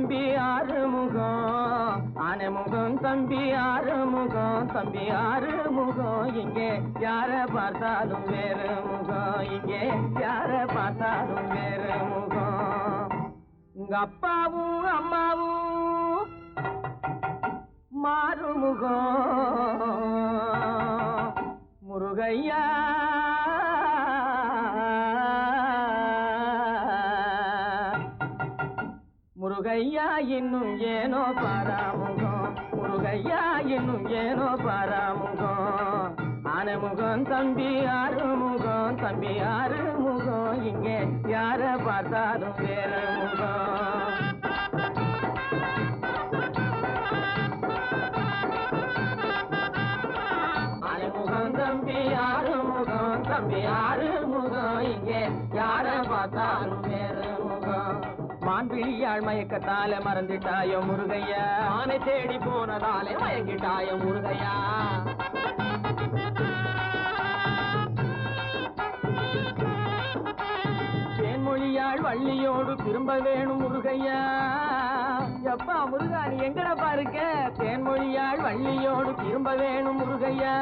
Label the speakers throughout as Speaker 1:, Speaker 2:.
Speaker 1: தம்பி ஆறுமுகம் ஆனைமுகம் தம்பி ஆறுமுகம் தம்பி ஆறுமுகம் இங்கே யார பார்த்தாலும் வேறு முகம் இங்கே யார பார்த்தாலும் வேறு முகம் உங்க அப்பாவும் அம்மாவும் மாறுமுகம் முருகையா முருகையா இன்னும் ஏனோ பாராமுகம் முருகையா இன்னும் ஏனோ பாராமுகம் ஆனைமுகம் தம்பி ஆறுமுகம் தம்பி ஆறுமுகம் இங்கே யார பார்த்தாலும் வேறு முகம் ஆனைமுகம் தம்பி ஆறுமுகம் தம்பி ஆறுமுகம் இங்கே யார பார்த்தாலும் வேறு முகம் மான்பிழியாள் மயக்கத்தால மறந்துட்டாயோ முருகையா ஆனை தேடி போனதாலே மயங்கிட்டாயோ முருகையா தேன்மொழியாள் வள்ளியோடு திரும்ப வேணும் முருகையா எப்பா முருகா நீ எங்கட பாருக்க தேன்மொழியாள் வள்ளியோடு திரும்ப வேணும் முருகையா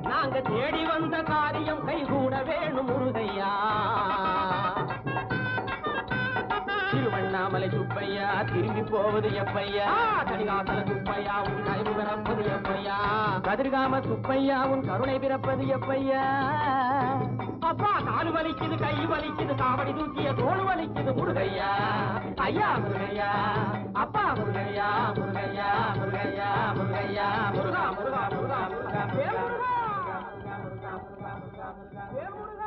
Speaker 1: நாங்க தேடி வந்த காரியம் கைகூட வேணும் முருகையா திருவண்ணாமலை சுப்பையா திரும்பி போவது எப்பையா கடிகாசல சுப்பையா உன் கழிவு பிறப்பது எப்பையா கதிர்காம சுப்பையா உன் கருணை பிறப்பது எப்பையா அப்பா காலு வலிக்குது கை வலிக்குது காவடி தூக்கிய தோல் வலிக்குது முருகையா ஐயா முருகையா அப்பா முருகையா முருகையா முருகையா முருகையா முருகா முருகா முருகா முருகா முருகா முருகா முருகா முருகா முருகா முருகா முருகா